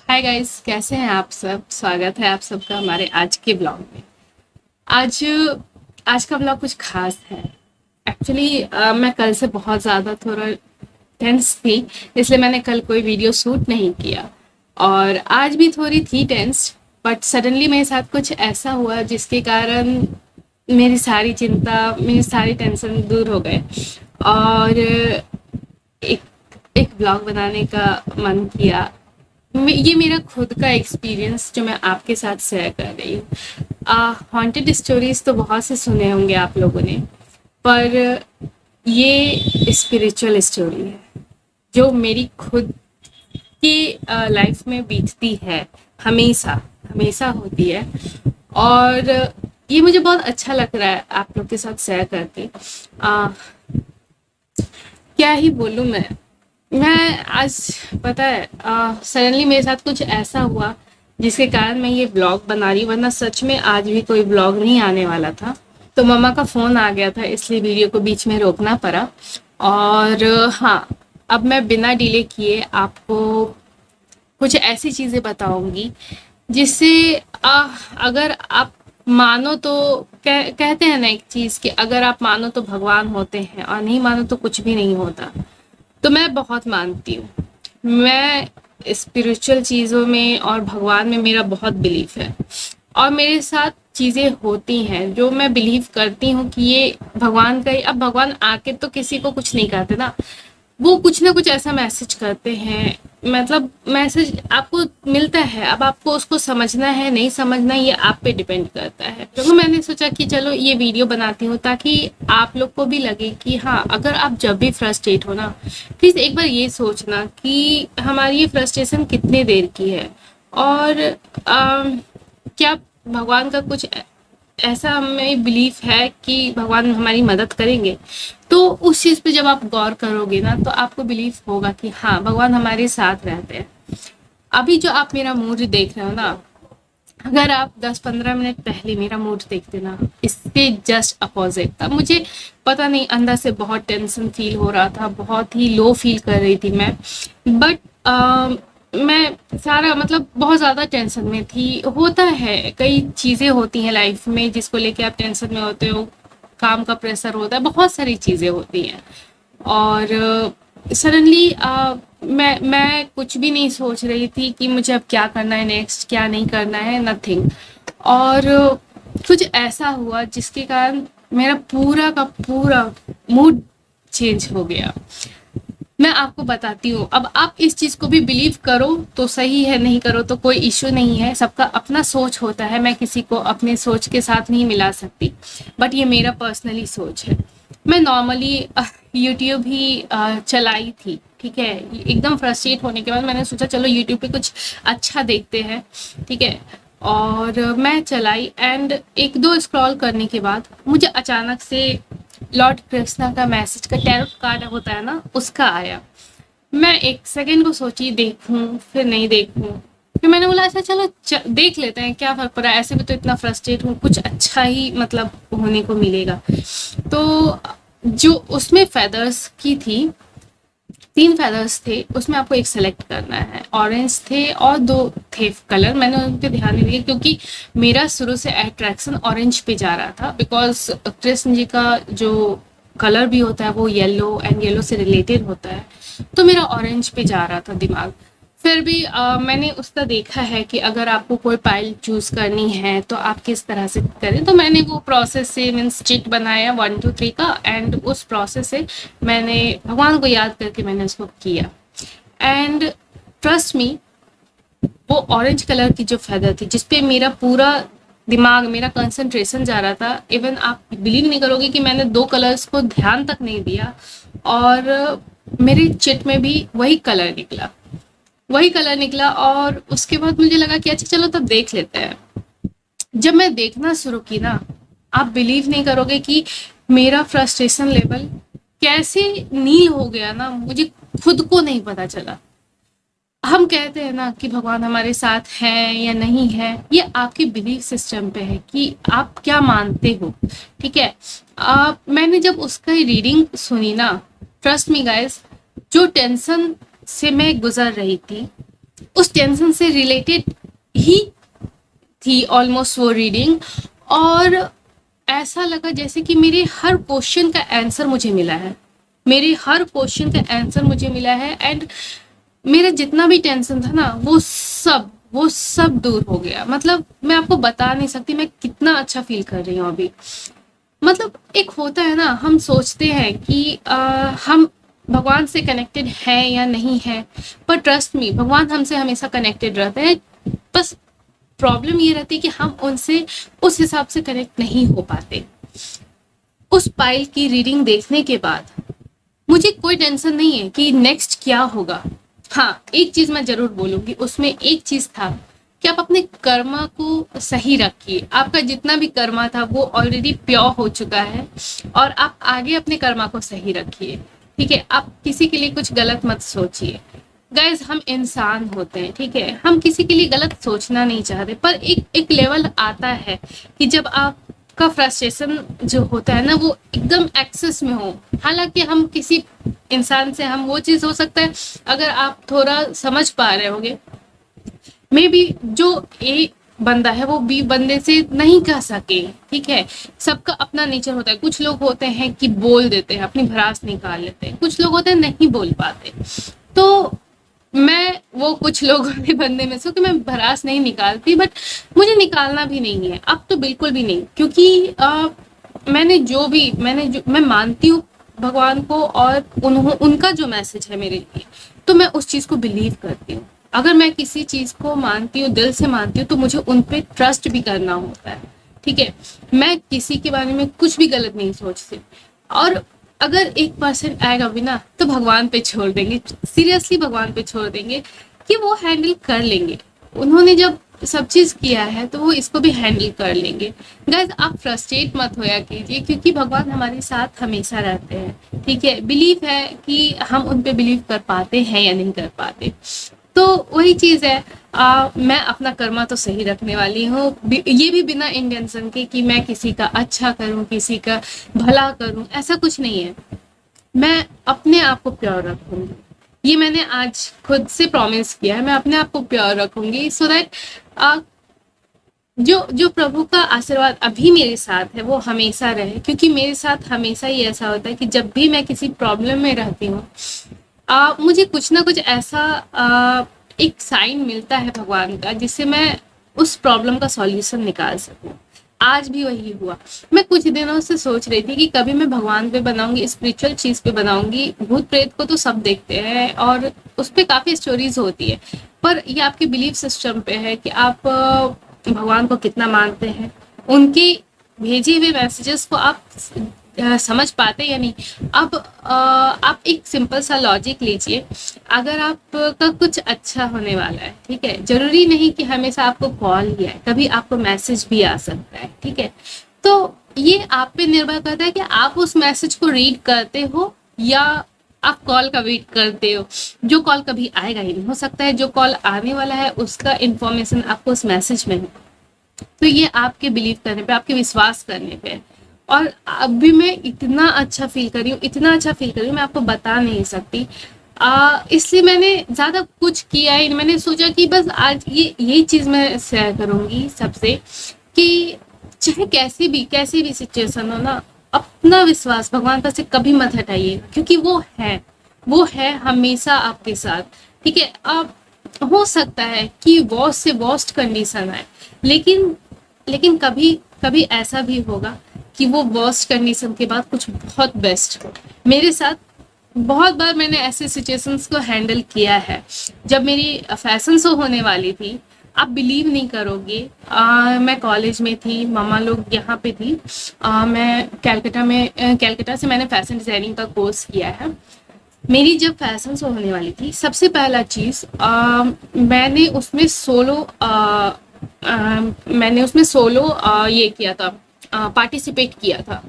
Hi guys, कैसे हैं आप सब। स्वागत है आप सबका हमारे आज के ब्लॉग में। आज आज का ब्लॉग कुछ खास है। एक्चुअली मैं कल से बहुत ज़्यादा थोड़ा टेंस थी, इसलिए मैंने कल कोई वीडियो शूट नहीं किया। और आज भी थोड़ी थी टेंस, बट सडनली मेरे साथ कुछ ऐसा हुआ जिसके कारण मेरी सारी चिंता, मेरी सारी टेंशन दूर हो गए। और एक एक ब्लॉग बनाने का मन किया। ये मेरा खुद का एक्सपीरियंस जो मैं आपके साथ शेयर कर रही हूँ। हॉन्टेड स्टोरीज तो बहुत से सुने होंगे आप लोगों ने, पर ये स्पिरिचुअल स्टोरी है जो मेरी खुद की लाइफ में बीतती है। हमेशा हमेशा होती है। और ये मुझे बहुत अच्छा लग रहा है आप लोग के साथ शेयर करके। क्या ही बोलूँ मैं आज, पता है सडनली मेरे साथ कुछ ऐसा हुआ जिसके कारण मैं ये ब्लॉग बना रही हूँ, वरना सच में आज भी कोई ब्लॉग नहीं आने वाला था। तो मम्मा का फ़ोन आ गया था, इसलिए वीडियो को बीच में रोकना पड़ा। और हाँ, अब मैं बिना डिले किए आपको कुछ ऐसी चीज़ें बताऊंगी जिससे अगर आप मानो तो कहते हैं ना एक चीज़ कि अगर आप मानो तो भगवान होते हैं और नहीं मानो तो कुछ भी नहीं होता। तो मैं बहुत मानती हूँ। मैं स्पिरिचुअल चीज़ों में और भगवान में मेरा बहुत बिलीफ है। और मेरे साथ चीज़ें होती हैं जो मैं बिलीव करती हूँ कि ये भगवान का ही। अब भगवान आके तो किसी को कुछ नहीं कहते ना, वो कुछ ना कुछ ऐसा मैसेज करते हैं। मतलब मैसेज आपको मिलता है, अब आपको उसको समझना है नहीं समझना ये आप पे डिपेंड करता है। तो मैंने सोचा कि चलो ये वीडियो बनाती हूँ ताकि आप लोग को भी लगे कि हाँ, अगर आप जब भी फ्रस्ट्रेट हो ना, प्लीज़ एक बार ये सोचना कि हमारी ये फ्रस्ट्रेशन कितने देर की है। और क्या भगवान का कुछ ऐसा हमें बिलीफ है कि भगवान हमारी मदद करेंगे। तो उस चीज़ पे जब आप गौर करोगे ना, तो आपको बिलीफ होगा कि हाँ, भगवान हमारे साथ रहते हैं। अभी जो आप मेरा मूड देख रहे हो ना, अगर आप 10-15 मिनट पहले मेरा मूड देखते ना, इसके जस्ट अपोजिट था। मुझे पता नहीं, अंदर से बहुत टेंशन फील हो रहा था, बहुत ही लो फील कर रही थी मैं। बट मैं सारा मतलब बहुत ज़्यादा टेंशन में थी। होता है, कई चीज़ें होती हैं लाइफ में जिसको लेके आप टेंशन में होते हो। काम का प्रेशर होता है, बहुत सारी चीज़ें होती हैं। और सडनली मैं कुछ भी नहीं सोच रही थी कि मुझे अब क्या करना है, नेक्स्ट क्या नहीं करना है, नथिंग। और कुछ ऐसा हुआ जिसके कारण मेरा पूरा का पूरा मूड चेंज हो गया। मैं आपको बताती हूँ। अब आप इस चीज़ को भी बिलीव करो तो सही है, नहीं करो तो कोई इश्यू नहीं है। सबका अपना सोच होता है, मैं किसी को अपने सोच के साथ नहीं मिला सकती, बट ये मेरा पर्सनली सोच है। मैं नॉर्मली यूट्यूब ही चलाई थी, ठीक है। एकदम फ्रस्ट्रेट होने के बाद मैंने सोचा चलो यूट्यूब पे कुछ अच्छा देखते हैं, ठीक है। और मैं चलाई एंड एक दो स्क्रॉल करने के बाद मुझे अचानक से लॉर्ड कृष्णा का मैसेज का टैरोट कार्ड होता है ना, उसका आया। मैं एक सेकंड को सोची देखूं फिर नहीं देखूं, फिर मैंने बोला अच्छा चलो देख लेते हैं, क्या फर्क पड़ा है, ऐसे भी तो इतना फ्रस्ट्रेट हूँ, कुछ अच्छा ही मतलब होने को मिलेगा। तो जो उसमें फेदर्स की थी, 3 फेदर्स थे, उसमें आपको एक सेलेक्ट करना है। ऑरेंज थे और 2 थे कलर। मैंने उन पे ध्यान नहीं दिया क्योंकि मेरा शुरू से अट्रैक्शन ऑरेंज पे जा रहा था, बिकॉज कृष्ण जी का जो कलर भी होता है वो येलो एंड येलो से रिलेटेड होता है। तो मेरा ऑरेंज पे जा रहा था दिमाग। फिर भी मैंने उसका देखा है कि अगर आपको कोई पाइल चूज करनी है तो आप किस तरह से करें। तो मैंने वो प्रोसेस से मीन्स चिट बनाया 1 2 3 का, एंड उस प्रोसेस से मैंने भगवान को याद करके मैंने उसको किया। एंड ट्रस्ट मी, वो ऑरेंज कलर की जो फेदर थी जिसपे मेरा पूरा दिमाग, मेरा कंसंट्रेशन जा रहा था, इवन आप बिलीव नहीं करोगे कि मैंने 2 कलर्स को ध्यान तक नहीं दिया और मेरी चिट में भी वही कलर निकला, वही कलर निकला। और उसके बाद मुझे लगा कि अच्छा चलो तब देख लेते हैं। जब मैं देखना शुरू की ना, आप बिलीव नहीं करोगे कि मेरा फ्रस्ट्रेशन लेवल कैसे नील हो गया ना, मुझे खुद को नहीं पता चला। हम कहते हैं ना कि भगवान हमारे साथ हैं या नहीं है, ये आपके बिलीफ सिस्टम पे है कि आप क्या मानते हो, ठीक है। मैंने जब उसका रीडिंग सुनी ना, ट्रस्ट मी गाइस, जो टेंशन से मैं गुजर रही थी उस टेंशन से रिलेटेड ही थी ऑलमोस्ट वो रीडिंग। और ऐसा लगा जैसे कि मेरे हर क्वेश्चन का आंसर मुझे मिला है, मेरे हर क्वेश्चन का आंसर मुझे मिला है। एंड मेरा जितना भी टेंशन था ना वो सब दूर हो गया। मतलब मैं आपको बता नहीं सकती मैं कितना अच्छा फील कर रही हूँ अभी। मतलब एक होता है ना, हम सोचते हैं कि हम भगवान से कनेक्टेड हैं या नहीं है, पर ट्रस्ट मी भगवान हमसे हमेशा कनेक्टेड रहते हैं। बस प्रॉब्लम ये रहती है कि हम उनसे उस हिसाब से कनेक्ट नहीं हो पाते। उस पाइल की रीडिंग देखने के बाद मुझे कोई टेंशन नहीं है कि नेक्स्ट क्या होगा। हाँ, एक चीज मैं जरूर बोलूंगी, उसमें एक चीज था कि आप अपने कर्मा को सही रखिए। आपका जितना भी कर्मा था वो ऑलरेडी प्योर हो चुका है, और आप आगे अपने कर्मा को सही रखिए। ठीक है, आप किसी के लिए कुछ गलत मत सोचिए। गाइज, हम इंसान होते हैं, ठीक है, हम किसी के लिए गलत सोचना नहीं चाहते, पर एक एक लेवल आता है कि जब आपका फ्रस्ट्रेशन जो होता है ना वो एकदम एक्सेस में हो। हालांकि हम किसी इंसान से हम वो चीज हो सकता है, अगर आप थोड़ा समझ पा रहे होगे, मे बी जो ए बंदा है वो बी बंदे से नहीं कह सके। ठीक है, सबका अपना नेचर होता है। कुछ लोग होते हैं कि बोल देते हैं, अपनी भड़ास निकाल लेते हैं, कुछ लोग होते हैं नहीं बोल पाते। तो मैं वो कुछ लोगों के बंदे में से हूँ कि मैं भड़ास नहीं निकालती, बट मुझे निकालना भी नहीं है अब, तो बिल्कुल भी नहीं। क्योंकि मैं मानती हूँ भगवान को, और उनका जो मैसेज है मेरे लिए, तो मैं उस चीज को बिलीव करती हूँ। अगर मैं किसी चीज को मानती हूँ, दिल से मानती हूँ, तो मुझे उन पे ट्रस्ट भी करना होता है। ठीक है, मैं किसी के बारे में कुछ भी गलत नहीं सोचती। और अगर 1% आएगा भी ना, तो भगवान पे छोड़ देंगे, सीरियसली भगवान पे छोड़ देंगे कि वो हैंडल कर लेंगे। उन्होंने जब सब चीज किया है तो वो इसको भी हैंडल कर लेंगे। गाइस, आप फ्रस्ट्रेट मत होया कीजिए, क्योंकि भगवान हमारे साथ हमेशा रहते हैं। ठीक है, बिलीव है कि हम उन पे बिलीव कर पाते हैं या नहीं कर पाते। तो वही चीज है, मैं अपना कर्मा तो सही रखने वाली हूँ, ये भी बिना इंटेंशन के कि मैं किसी का अच्छा करूं, किसी का भला करूं, ऐसा कुछ नहीं है। मैं अपने आप को प्योर रखूंगी, ये मैंने आज खुद से प्रॉमिस किया है। मैं अपने आप को प्योर रखूंगी, सो दैट जो जो प्रभु का आशीर्वाद अभी मेरे साथ है वो हमेशा रहे। क्योंकि मेरे साथ हमेशा ही ऐसा होता है कि जब भी मैं किसी प्रॉब्लम में रहती हूँ, मुझे कुछ ना कुछ ऐसा एक साइन मिलता है भगवान का, जिससे मैं उस प्रॉब्लम का सॉल्यूशन निकाल सकूं। आज भी वही हुआ। मैं कुछ दिनों से सोच रही थी कि कभी मैं भगवान पे बनाऊंगी, स्पिरिचुअल चीज पे बनाऊंगी। भूत प्रेत को तो सब देखते हैं और उस पर काफी स्टोरीज होती है, पर ये आपके बिलीफ सिस्टम पे है कि आप भगवान को कितना मानते हैं, उनके भेजे हुए मैसेजेस को आप समझ पाते या नहीं। अब आप एक सिंपल सा लॉजिक लीजिए, अगर आपका कुछ अच्छा होने वाला है, ठीक है, जरूरी नहीं कि हमेशा आपको कॉल ही आए, कभी आपको मैसेज भी आ सकता है। ठीक है, तो ये आप पे निर्भर करता है कि आप उस मैसेज को रीड करते हो या आप कॉल का वेट करते हो। जो कॉल कभी आएगा ही नहीं, हो सकता है जो कॉल आने वाला है उसका इंफॉर्मेशन आपको उस मैसेज में है। तो ये आपके बिलीव करने पे, आपके विश्वास करने पे। और अभी मैं इतना अच्छा फील कर रही हूँ, इतना अच्छा फील कर रही हूँ, मैं आपको बता नहीं सकती। इसलिए मैंने ज्यादा कुछ किया ही नहीं। मैंने सोचा कि बस आज यही चीज मैं शेयर करूंगी सबसे, कि चाहे कैसी भी सिचुएशन हो ना, अपना विश्वास भगवान पर से कभी मत हटाइएगा, क्योंकि वो है हमेशा आपके साथ। ठीक है, अब हो सकता है कि वर्स्ट से वर्स्ट कंडीशन आए, लेकिन कभी कभी ऐसा भी होगा कि वो वर्स्ट कंडीशन के बाद कुछ बहुत बेस्ट हो। मेरे साथ बहुत बार मैंने ऐसे सिचुएशंस को हैंडल किया है। जब मेरी फैशन शो होने वाली थी, आप बिलीव नहीं करोगे, मैं कॉलेज में थी, मामा लोग यहाँ पे थी। मैं कैलकाटा से मैंने फैशन डिजाइनिंग का कोर्स किया है। मेरी जब फैशन शो होने वाली थी, सबसे पहला चीज मैंने उसमें सोलो ये किया था, पार्टिसिपेट किया था।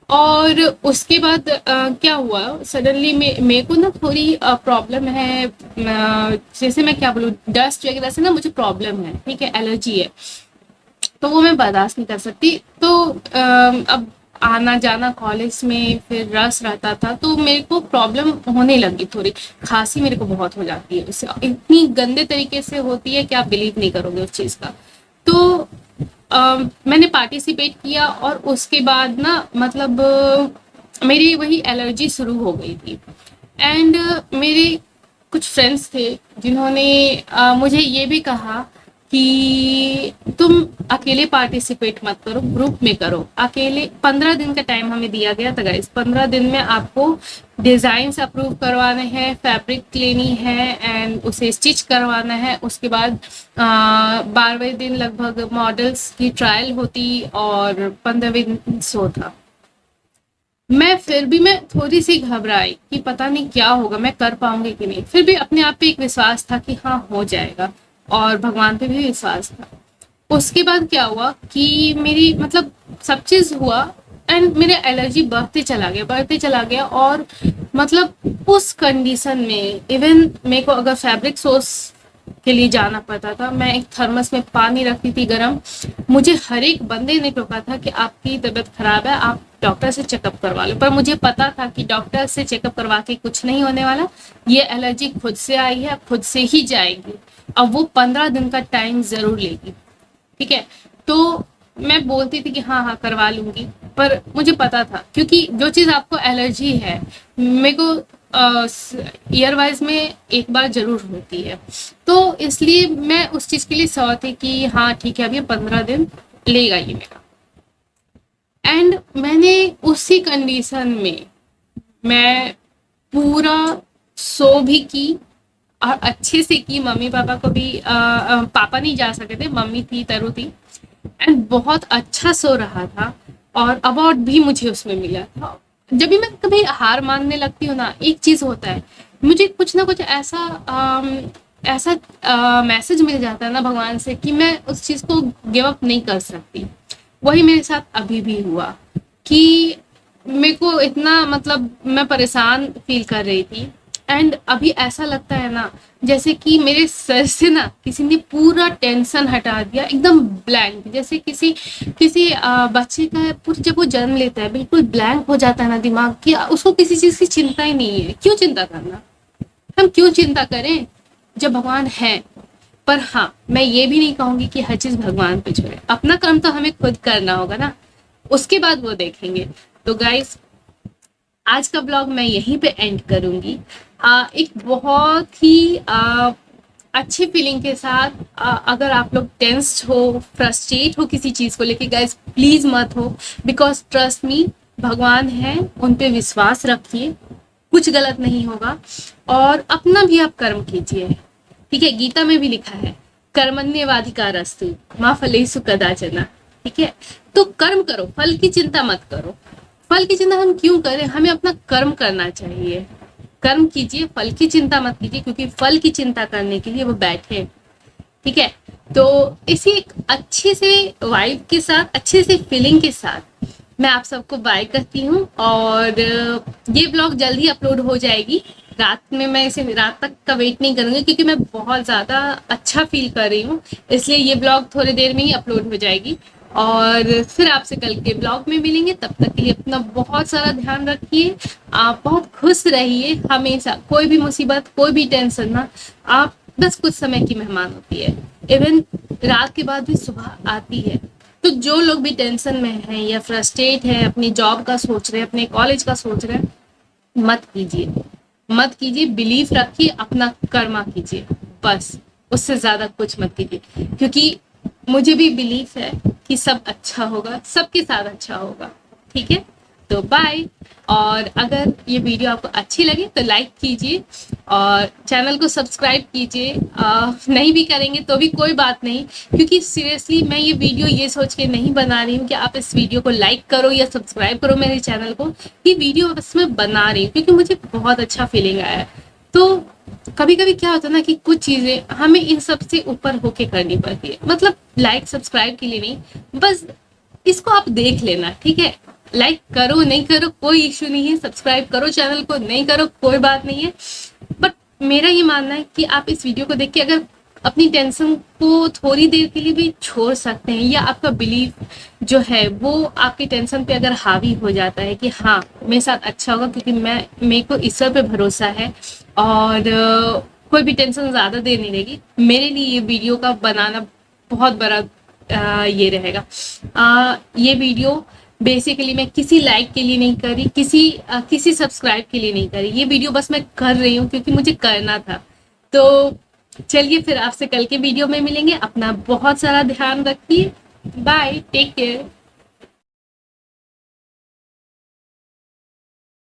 और उसके बाद क्या हुआ, सडनली मेरे को ना थोड़ी प्रॉब्लम है, जैसे मैं क्या बोलूँ, डस्ट वगैरह से ना मुझे प्रॉब्लम है। ठीक है, एलर्जी है, तो वो मैं बर्दाश्त नहीं कर सकती। तो अब आना जाना कॉलेज में फिर रस रहता था, तो मेरे को प्रॉब्लम होने लगी थोड़ी, खांसी मेरे को बहुत हो जाती है, उससे इतनी गंदे तरीके से होती है कि आप बिलीव नहीं करोगे उस चीज़ का। तो मैंने पार्टिसिपेट किया और उसके बाद ना मतलब मेरी वही एलर्जी शुरू हो गई थी। एंड मेरे कुछ फ्रेंड्स थे जिन्होंने मुझे ये भी कहा कि तुम अकेले पार्टिसिपेट मत करो, ग्रुप में करो। अकेले 15 दिन का टाइम हमें दिया गया था गाइस। 15 दिन में आपको डिजाइन्स अप्रूव करवाने हैं, फैब्रिक लेनी है एंड उसे स्टिच करवाना है। उसके बाद 12वें दिन लगभग मॉडल्स की ट्रायल होती और 15वें दिन शो था। फिर भी मैं थोड़ी सी घबराई कि पता नहीं क्या होगा, मैं कर पाऊंगी कि नहीं। फिर भी अपने आप पे एक विश्वास था कि हाँ हो जाएगा, और भगवान पे भी विश्वास था। उसके बाद क्या हुआ कि मेरी मतलब सब चीज हुआ एंड मेरे एलर्जी बढ़ते चला गया और मतलब उस कंडीशन में इवन मेरे को अगर फैब्रिक सोर्स के लिए जाना पड़ता था, मैं एक थर्मस में पानी रखती थी गरम। मुझे हर एक बंदे ने टोका था कि आपकी तबीयत खराब है, आप डॉक्टर से चेकअप करवा लो। पर मुझे पता था कि डॉक्टर से चेकअप करवा के कुछ नहीं होने वाला, ये एलर्जी खुद से आई है, खुद से ही जाएगी। अब वो 15 दिन का टाइम जरूर लेगी, ठीक है। तो मैं बोलती थी कि हाँ हाँ करवा लूंगी, पर मुझे पता था क्योंकि जो चीज आपको एलर्जी है, मेरे को ईयर वाइज में एक बार जरूर होती है, तो इसलिए मैं उस चीज के लिए श्योर थी कि हाँ ठीक है, अब ये 15 दिन लेगा ये मेरा। एंड मैंने उसी कंडीशन में मैं पूरा शो भी की और अच्छे से की। मम्मी पापा को भी पापा नहीं जा सके थे, मम्मी थी, तरु थी, एंड बहुत अच्छा शो रहा था और अवार्ड भी मुझे उसमें मिला था। जब भी मैं कभी हार मानने लगती हूँ ना, एक चीज होता है, मुझे कुछ ना कुछ ऐसा मैसेज मिल जाता है ना भगवान से कि मैं उस चीज को गिव अप नहीं कर सकती। वही मेरे साथ अभी भी हुआ कि मेरे को इतना मतलब मैं परेशान फील कर रही थी एंड अभी ऐसा लगता है ना जैसे कि मेरे सर से ना किसी ने पूरा टेंशन हटा दिया, एकदम ब्लैंक। जैसे किसी बच्चे का पूरा जब वो जन्म लेता है बिल्कुल ब्लैंक हो जाता है ना दिमाग, कि उसको किसी चीज की चिंता ही नहीं है। क्यों चिंता करना, हम क्यों चिंता करें जब भगवान है। पर हाँ, मैं ये भी नहीं कहूंगी कि हर चीज भगवान पे छोड़े, अपना काम तो हमें खुद करना होगा ना, उसके बाद वो देखेंगे। तो गाइस, आज का ब्लॉग मैं यहीं पे एंड करूंगी। एक बहुत ही अच्छी फीलिंग के साथ। अगर आप लोग टेंस्ड हो, फ्रस्ट्रेट हो किसी चीज को लेके, गाइस प्लीज मत हो, बिकॉज ट्रस्ट मी, भगवान है, उन पे विश्वास रखिए, कुछ गलत नहीं होगा। और अपना भी आप कर्म कीजिए, ठीक है। गीता में भी लिखा है कर्मण्येवाधिकारस्तु मा फलेषु कदाचन, ठीक है। तो कर्म करो, फल की चिंता मत करो। फल की चिंता हम क्यों करें, हमें अपना कर्म करना चाहिए। कर्म कीजिए, फल की चिंता मत कीजिए, क्योंकि फल की चिंता करने के लिए वो बैठे, ठीक है। तो इसी एक अच्छे से वाइब के साथ, अच्छे से फीलिंग के साथ मैं आप सबको बाय करती हूँ। और ये ब्लॉग जल्द ही अपलोड हो जाएगी रात में। मैं इसे रात तक का वेट नहीं करूंगी क्योंकि मैं बहुत ज्यादा अच्छा फील कर रही हूँ, इसलिए ये ब्लॉग थोड़ी देर में ही अपलोड हो जाएगी। और फिर आपसे कल के ब्लॉग में मिलेंगे, तब तक के लिए अपना बहुत सारा ध्यान रखिए। आप बहुत खुश रहिए हमेशा, कोई भी मुसीबत, कोई भी टेंशन ना, आप बस कुछ समय की मेहमान होती है। इवन रात के बाद भी सुबह आती है। तो जो लोग भी टेंशन में हैं या फ्रस्ट्रेट है, अपनी जॉब का सोच रहे हैं, अपने कॉलेज का सोच रहे हैं, मत कीजिए, बिलीव रखिए, अपना कर्मा कीजिए, बस उससे ज्यादा कुछ मत कीजिए। क्योंकि मुझे भी बिलीव है कि सब अच्छा होगा, सबके साथ अच्छा होगा, ठीक है। तो बाय। और अगर ये वीडियो आपको अच्छी लगे तो लाइक कीजिए और चैनल को सब्सक्राइब कीजिए। नहीं भी करेंगे तो भी कोई बात नहीं, क्योंकि सीरियसली मैं ये वीडियो ये सोच के नहीं बना रही हूँ कि आप इस वीडियो को लाइक करो या सब्सक्राइब करो मेरे चैनल को। ये वीडियो बस मैं बना रही हूँ क्योंकि मुझे बहुत अच्छा फीलिंग आया है। तो कभी कभी क्या होता है ना कि कुछ चीजें हमें इन सब से ऊपर होके करनी पड़ती है। मतलब लाइक सब्सक्राइब के लिए नहीं, बस इसको आप देख लेना, ठीक है। लाइक करो नहीं करो कोई इश्यू नहीं है, सब्सक्राइब करो चैनल को नहीं करो कोई बात नहीं है। बट मेरा ये मानना है कि आप इस वीडियो को देख के अगर अपनी टेंशन को थोड़ी देर के लिए भी छोड़ सकते हैं, या आपका बिलीफ जो है वो आपकी टेंशन पे अगर हावी हो जाता है कि हाँ मेरे साथ अच्छा होगा क्योंकि मेरे को ईश्वर पे भरोसा है, और कोई भी टेंशन ज़्यादा देर नहीं रहेगी, मेरे लिए ये वीडियो का बनाना बहुत बड़ा ये रहेगा। ये वीडियो बेसिकली मैं किसी लाइक के लिए नहीं करी, किसी सब्सक्राइब के लिए नहीं करी, ये वीडियो बस मैं कर रही हूँ क्योंकि मुझे करना था। तो चलिए फिर आपसे कल के वीडियो में मिलेंगे। अपना बहुत सारा ध्यान रखिए। Bye, take care.